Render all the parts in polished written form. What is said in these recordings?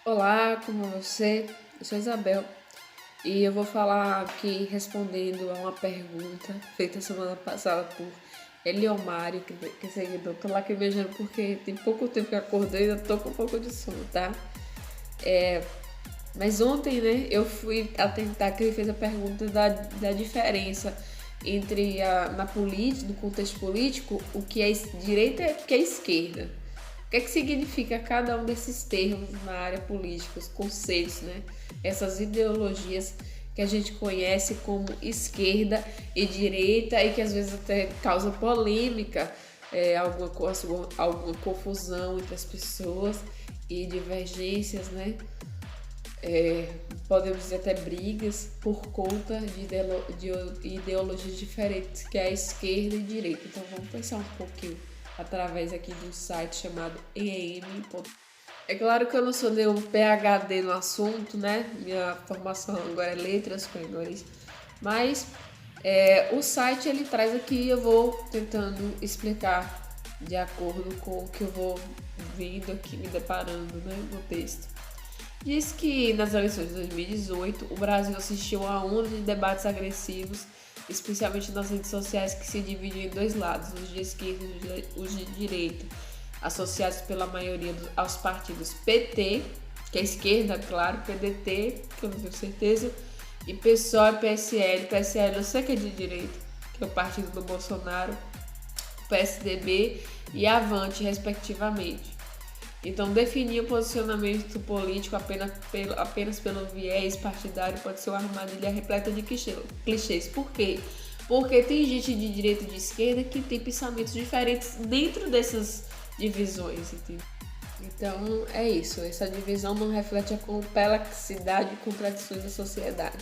Olá, como você? Eu sou Isabel e eu vou falar aqui respondendo a uma pergunta feita semana passada por Eliomário, que é seguidor. Tô lá que beijando porque tem pouco tempo que eu acordei e ainda tô com um pouco de sono, tá? Mas ontem, né, eu fui atentar que ele fez a pergunta da diferença entre na política, no contexto político, o que é direita e o que é esquerda. O que é que significa cada um desses termos na área política, os conceitos, né? Essas ideologias que a gente conhece como esquerda e direita e que às vezes até causa polêmica, alguma confusão entre as pessoas e divergências, né? Podemos dizer até brigas por conta de ideologias diferentes, que é a esquerda e a direita. Então vamos pensar um pouquinho através aqui de um site chamado EM. É claro que eu não sou nenhum PhD no assunto, né? Minha formação agora é letras espanhóis, mas o site ele traz aqui, eu vou tentando explicar de acordo com o que eu vou vendo aqui, me deparando, né, no texto. Diz que nas eleições de 2018 o Brasil assistiu a onda de debates agressivos, especialmente nas redes sociais, que se dividem em dois lados, os de esquerda e os de direita, associados pela maioria aos partidos PT, que é esquerda, claro, PDT, que eu não tenho certeza, e PSOL e PSL. PSL eu sei que é de direita, que é o partido do Bolsonaro, PSDB e Avante, respectivamente. Então, definir o posicionamento político apenas pelo viés partidário pode ser uma armadilha repleta de clichês. Por quê? Porque tem gente de direita e de esquerda que tem pensamentos diferentes dentro dessas divisões, entendeu? Então, é isso. Essa divisão não reflete a complexidade e contradições da sociedade.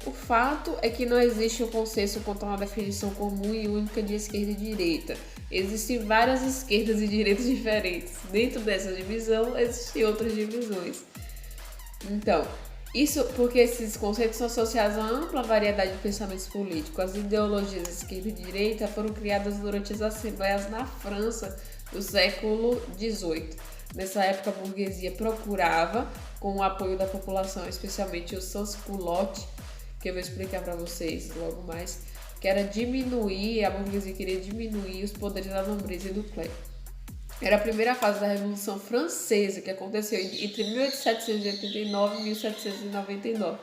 O fato é que não existe um consenso quanto a uma definição comum e única de esquerda e direita. Existem várias esquerdas e direitas diferentes. Dentro dessa divisão, existem outras divisões. Então, isso porque esses conceitos são associados a uma ampla variedade de pensamentos políticos. As ideologias de esquerda e direita foram criadas durante as assembleias na França do século XVIII. Nessa época, a burguesia procurava, com o apoio da população, especialmente os sans-culottes, que eu vou explicar para vocês logo mais, que era a burguesia queria diminuir os poderes da nobreza e do clero. Era a primeira fase da Revolução Francesa, que aconteceu entre 1789 e 1799,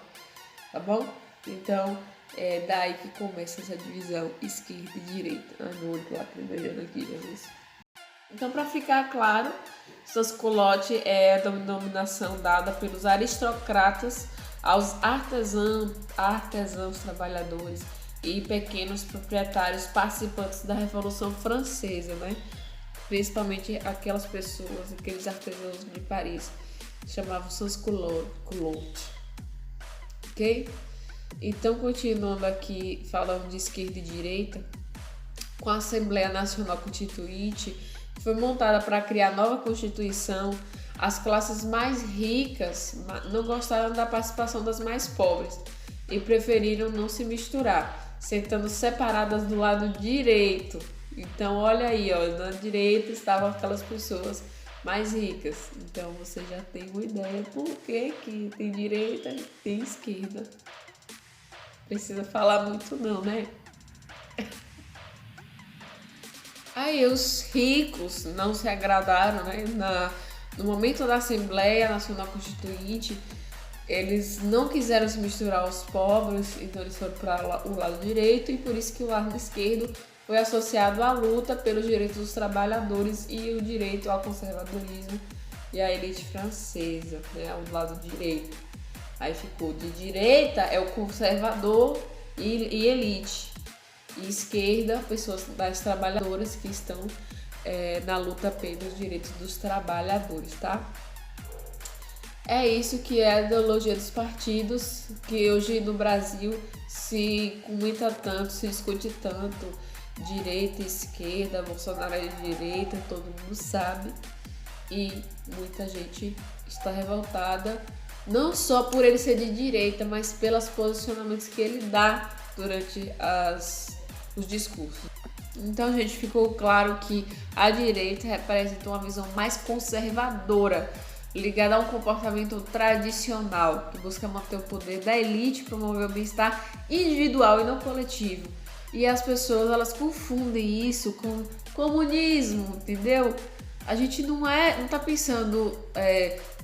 tá bom? Então, é daí que começa essa divisão esquerda e direita. No único lá que eu vejo aqui, Jesus. Então, para ficar claro, sans-culotte é a denominação dada pelos aristocratas aos artesãos trabalhadores e pequenos proprietários participantes da Revolução Francesa, né? Principalmente aquelas pessoas, aqueles artesãos de Paris, chamavam sans-culotte, ok? Então, continuando aqui, falando de esquerda e direita, com a Assembleia Nacional Constituinte, foi montada para criar nova Constituição. As classes mais ricas não gostaram da participação das mais pobres e preferiram não se misturar, sentando separadas do lado direito. Então, olha aí, ó, na direita estavam aquelas pessoas mais ricas. Então, você já tem uma ideia por que tem direita e tem esquerda. Precisa falar muito não, né? Aí os ricos não se agradaram, né? No momento da Assembleia Nacional Constituinte, eles não quiseram se misturar aos pobres, então eles foram para o lado direito, e por isso que o lado esquerdo foi associado à luta pelos direitos dos trabalhadores e o direito ao conservadorismo e à elite francesa, né? Ao lado direito. Aí ficou de direita é o conservador e elite. E esquerda, pessoas das trabalhadoras que estão na luta pelos direitos dos trabalhadores, tá? É isso que é a ideologia dos partidos, que hoje no Brasil se comenta tanto, se discute tanto, direita e esquerda, Bolsonaro é de direita, todo mundo sabe, e muita gente está revoltada, não só por ele ser de direita, mas pelos posicionamentos que ele dá durante os discursos. Então, gente, ficou claro que a direita representa uma visão mais conservadora ligada a um comportamento tradicional, que busca manter o poder da elite e promover o bem-estar individual e não coletivo. E as pessoas, elas confundem isso com comunismo, entendeu? A gente não tá pensando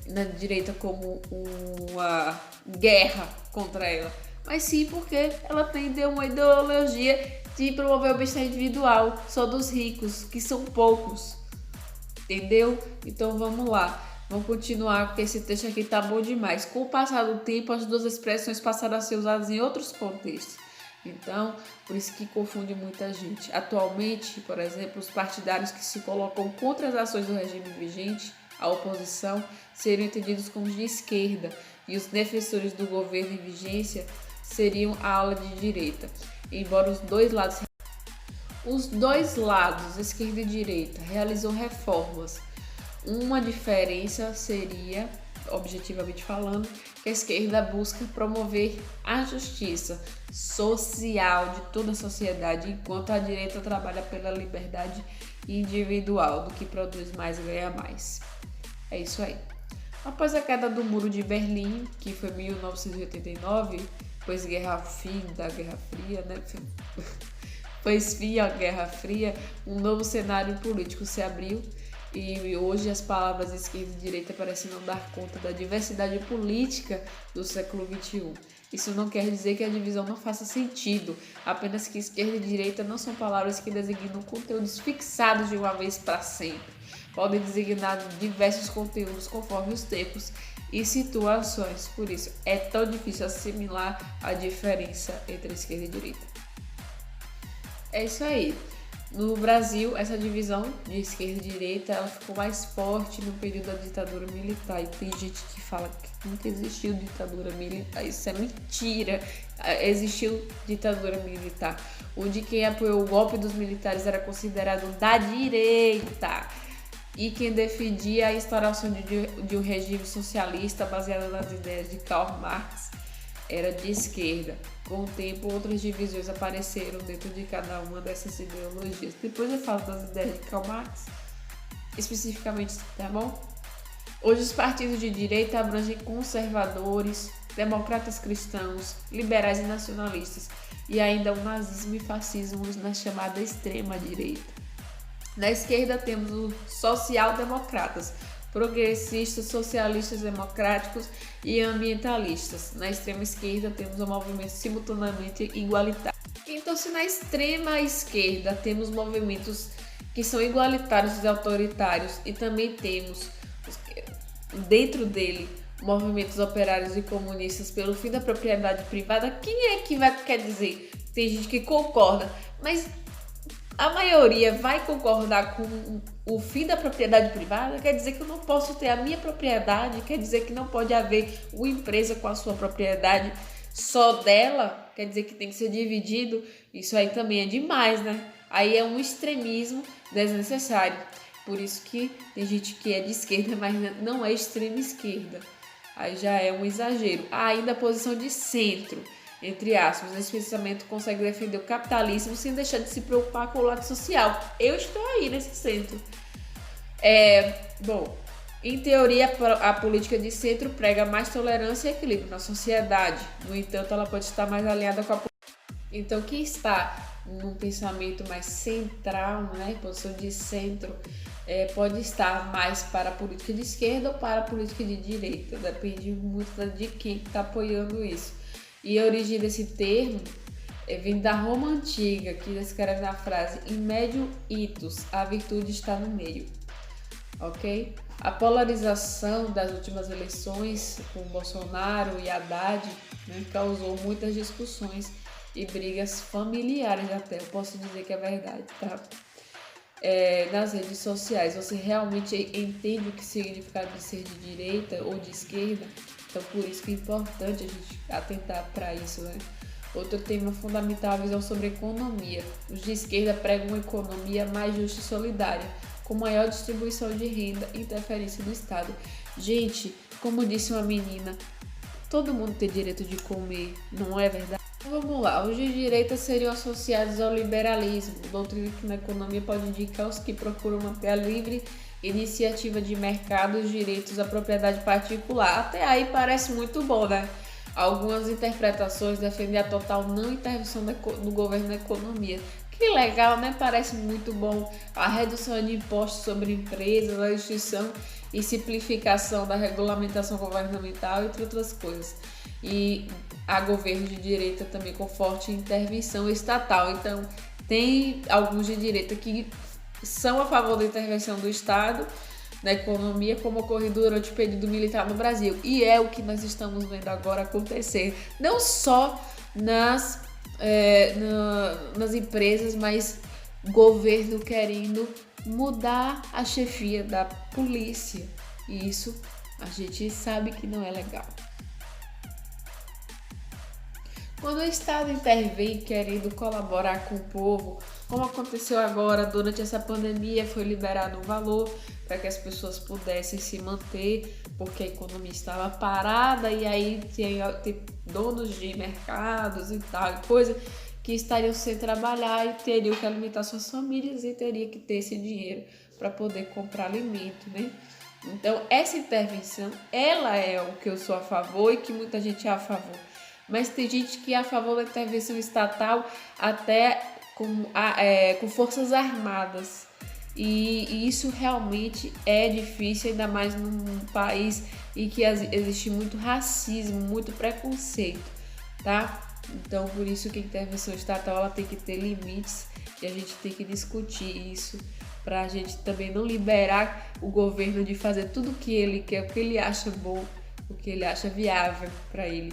na direita como uma guerra contra ela, mas sim porque ela tem uma ideologia de promover o bem-estar individual, só dos ricos, que são poucos, entendeu? Então vamos lá, vamos continuar, porque esse texto aqui tá bom demais. Com o passar do tempo, as duas expressões passaram a ser usadas em outros contextos. Então, por isso que confunde muita gente. Atualmente, por exemplo, os partidários que se colocam contra as ações do regime vigente, a oposição, seriam entendidos como de esquerda, e os defensores do governo em vigência seriam a ala de direita. Embora os dois lados, esquerda e direita, realizam reformas, uma diferença seria, objetivamente falando, que a esquerda busca promover a justiça social de toda a sociedade, enquanto a direita trabalha pela liberdade individual, do que produz mais ganha mais. É isso aí. Após a queda do Muro de Berlim, que foi em 1989, pois fim à Guerra Fria, um novo cenário político se abriu. E hoje as palavras esquerda e direita parecem não dar conta da diversidade política do século XXI. Isso não quer dizer que a divisão não faça sentido, apenas que esquerda e direita não são palavras que designam conteúdos fixados de uma vez para sempre. Podem designar diversos conteúdos conforme os tempos e situações. Por isso, é tão difícil assimilar a diferença entre esquerda e direita. É isso aí. No Brasil, essa divisão de esquerda e direita ela ficou mais forte no período da ditadura militar. E tem gente que fala que nunca existiu ditadura militar. Isso é mentira. Existiu ditadura militar, onde quem apoiou o golpe dos militares era considerado da direita. E quem defendia a instauração de um regime socialista baseado nas ideias de Karl Marx era de esquerda. Com o tempo, outras divisões apareceram dentro de cada uma dessas ideologias. Depois eu falo das ideias de Karl Marx, especificamente, tá bom? Hoje os partidos de direita abrangem conservadores, democratas cristãos, liberais e nacionalistas, e ainda o nazismo e fascismo na chamada extrema-direita. Na esquerda temos os social-democratas, progressistas, socialistas democráticos e ambientalistas. Na extrema esquerda temos o movimento simultaneamente igualitário. Então, se na extrema esquerda temos movimentos que são igualitários e autoritários, e também temos dentro dele movimentos operários e comunistas pelo fim da propriedade privada, quem é que quer dizer? Tem gente que concorda, mas a maioria vai concordar com o fim da propriedade privada? Quer dizer que eu não posso ter a minha propriedade? Quer dizer que não pode haver uma empresa com a sua propriedade só dela? Quer dizer que tem que ser dividido? Isso aí também é demais, né? Aí é um extremismo desnecessário. Por isso que tem gente que é de esquerda, mas não é extrema esquerda. Aí já é um exagero. Ainda a posição de centro, entre aspas, esse pensamento consegue defender o capitalismo sem deixar de se preocupar com o lado social. Eu estou aí nesse centro. Bom, em teoria, a política de centro prega mais tolerância e equilíbrio na sociedade. No entanto, ela pode estar mais alinhada com a política. Então, quem está num pensamento mais central, né, posição de centro, pode estar mais para a política de esquerda ou para a política de direita. Depende muito de quem está apoiando isso. E a origem desse termo vem da Roma Antiga, que descreve a frase in medio ictus, a virtude está no meio. Ok? A polarização das últimas eleições com Bolsonaro e Haddad, né, causou muitas discussões e brigas familiares até. Eu posso dizer que é verdade, tá? Nas redes sociais, você realmente entende o que significa de ser de direita ou de esquerda? Então, por isso que é importante a gente atentar para isso, né? Outro tema fundamental é a visão sobre economia. Os de esquerda pregam uma economia mais justa e solidária, com maior distribuição de renda e interferência do Estado. Gente, como disse uma menina, todo mundo tem direito de comer, não é verdade? Então, vamos lá, os de direita seriam associados ao liberalismo, doutrina que na economia pode indicar os que procuram manter a livre iniciativa de mercado, os direitos à propriedade particular. Até aí parece muito bom, né? Algumas interpretações defendem a total não intervenção do governo na economia. Que legal, né? Parece muito bom. A redução de impostos sobre empresas, a instituição e simplificação da regulamentação governamental, entre outras coisas. E há governo de direita também com forte intervenção estatal. Então, tem alguns de direita que são a favor da intervenção do Estado na economia, como ocorreu durante o período militar no Brasil. E é o que nós estamos vendo agora acontecer, não só nas empresas, mas governo querendo mudar a chefia da polícia. E isso a gente sabe que não é legal. Quando o Estado intervém querendo colaborar com o povo, como aconteceu agora durante essa pandemia, foi liberado um valor para que as pessoas pudessem se manter, porque a economia estava parada, e aí tem donos de mercados e tal, coisa que estariam sem trabalhar e teriam que alimentar suas famílias e teria que ter esse dinheiro para poder comprar alimento, né? Então, essa intervenção, ela é o que eu sou a favor e que muita gente é a favor. Mas tem gente que é a favor da intervenção estatal até com forças armadas. E isso realmente é difícil, ainda mais num país em que existe muito racismo, muito preconceito, tá? Então, por isso que a intervenção estatal ela tem que ter limites e a gente tem que discutir isso para a gente também não liberar o governo de fazer tudo o que ele quer, o que ele acha bom, o que ele acha viável para ele.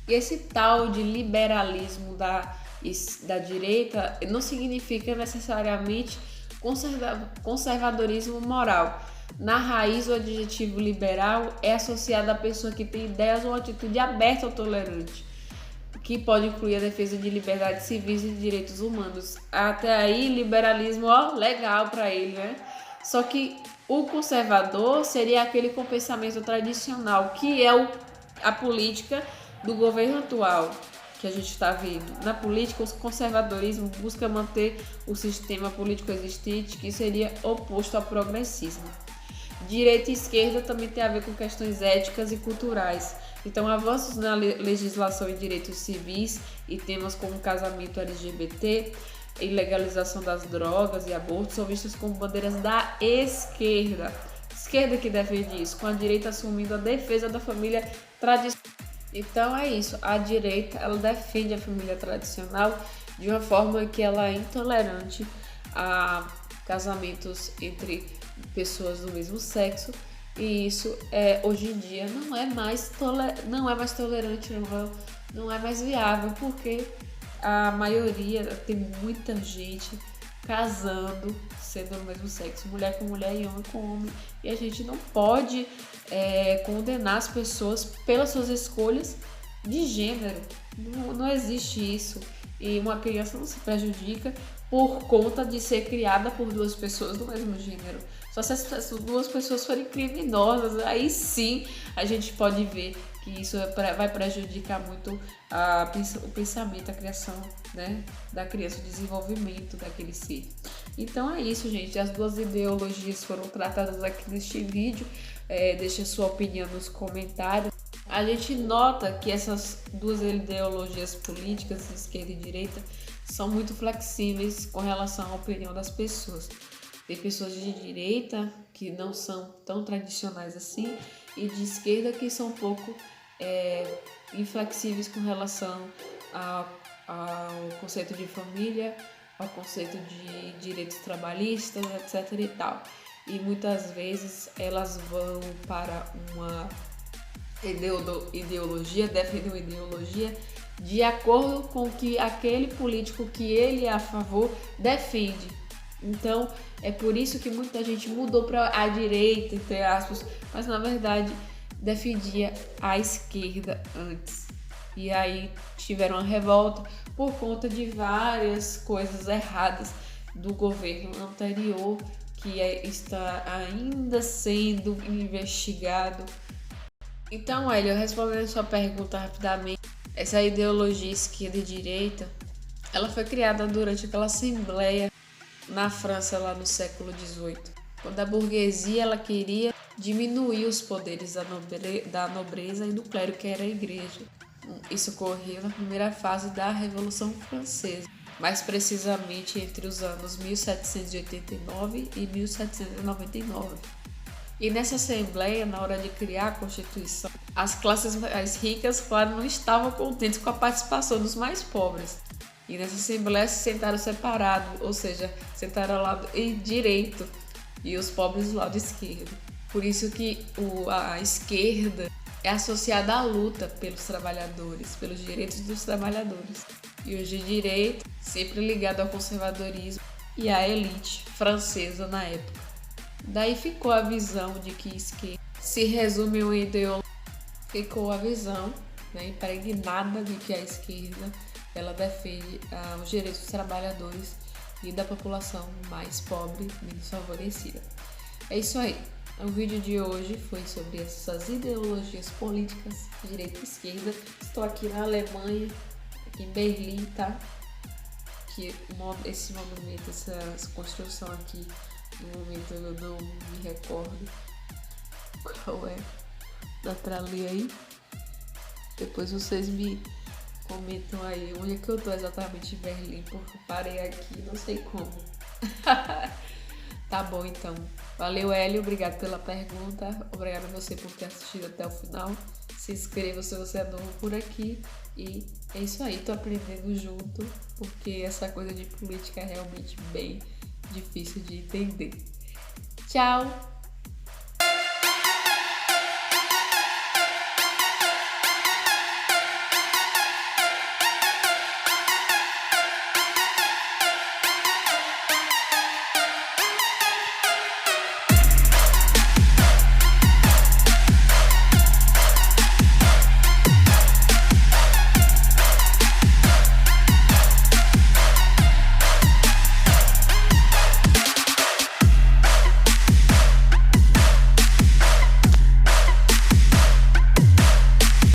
E esse tal de liberalismo da direita não significa necessariamente conservadorismo moral. Na raiz, o adjetivo liberal é associado à pessoa que tem ideias ou atitude aberta ou tolerante, que pode incluir a defesa de liberdades civis e de direitos humanos. Até aí, liberalismo, ó, legal para ele, né? Só que o conservador seria aquele com pensamento tradicional, que é a política do governo atual que a gente está vendo. Na política, o conservadorismo busca manter o sistema político existente, que seria oposto ao progressismo. Direita e esquerda também tem a ver com questões éticas e culturais. Então, avanços na legislação e direitos civis e temas como casamento LGBT e legalização das drogas e aborto são vistos como bandeiras da esquerda. Esquerda que defende isso, com a direita assumindo a defesa da família tradicional. Então é isso, a direita ela defende a família tradicional de uma forma que ela é intolerante a casamentos entre pessoas do mesmo sexo, e isso hoje em dia não é mais tolerante, não é mais viável, porque a maioria, tem muita gente casando sendo do mesmo sexo, mulher com mulher e homem com homem, e a gente não pode condenar as pessoas pelas suas escolhas de gênero. Não existe isso. E uma criança não se prejudica por conta de ser criada por duas pessoas do mesmo gênero. Só se essas duas pessoas forem criminosas, aí sim a gente pode ver que isso vai prejudicar muito o pensamento, a criação, né, da criança, o desenvolvimento daquele ser. Então é isso, gente. As duas ideologias foram tratadas aqui neste vídeo. Deixa sua opinião nos comentários. A gente nota que essas duas ideologias políticas, esquerda e direita, são muito flexíveis com relação à opinião das pessoas. Tem pessoas de direita que não são tão tradicionais assim, e de esquerda que são um pouco inflexíveis com relação ao conceito de família, ao conceito de direitos trabalhistas, etc. e tal. E muitas vezes elas vão para uma ideologia, defendem uma ideologia de acordo com o que aquele político que ele é a favor defende. Então, é por isso que muita gente mudou para a direita, entre aspas, mas na verdade defendia a esquerda antes. E aí tiveram uma revolta por conta de várias coisas erradas do governo anterior, que está ainda sendo investigado. Então, Hélio, respondendo a sua pergunta rapidamente, essa ideologia esquerda e direita, ela foi criada durante aquela assembleia na França, lá no século XVIII. quando a burguesia ela queria diminuir os poderes da nobreza e do clero, que era a igreja. Isso ocorreu na primeira fase da Revolução Francesa, mais precisamente entre os anos 1789 e 1799. E nessa Assembleia, na hora de criar a Constituição, as classes mais ricas, claro, não estavam contentes com a participação dos mais pobres. E nessa Assembleia se sentaram separados, ou seja, sentaram ao lado direito e os pobres do lado esquerdo. Por isso que a esquerda é associada à luta pelos trabalhadores, pelos direitos dos trabalhadores. E os de direita, sempre ligado ao conservadorismo e à elite francesa na época. Daí ficou a visão de que esquerda se resume uma ideologia. Ficou a visão, impregnada de que a esquerda ela defende os direitos dos trabalhadores e da população mais pobre e desfavorecida. É isso aí. O vídeo de hoje foi sobre essas ideologias políticas, direita e esquerda. Estou aqui na Alemanha, aqui em Berlim, tá? Que esse monumento, essa construção aqui, no momento eu não me recordo qual é. Dá pra ler aí? Depois vocês me comentam aí onde é que eu tô exatamente em Berlim, porque eu parei aqui, não sei como. Tá bom, então. Valeu, Hélio. Obrigado pela pergunta. Obrigado a você por ter assistido até o final. Se inscreva se você é novo por aqui. E é isso aí. Tô aprendendo junto, porque essa coisa de política é realmente bem difícil de entender. Tchau!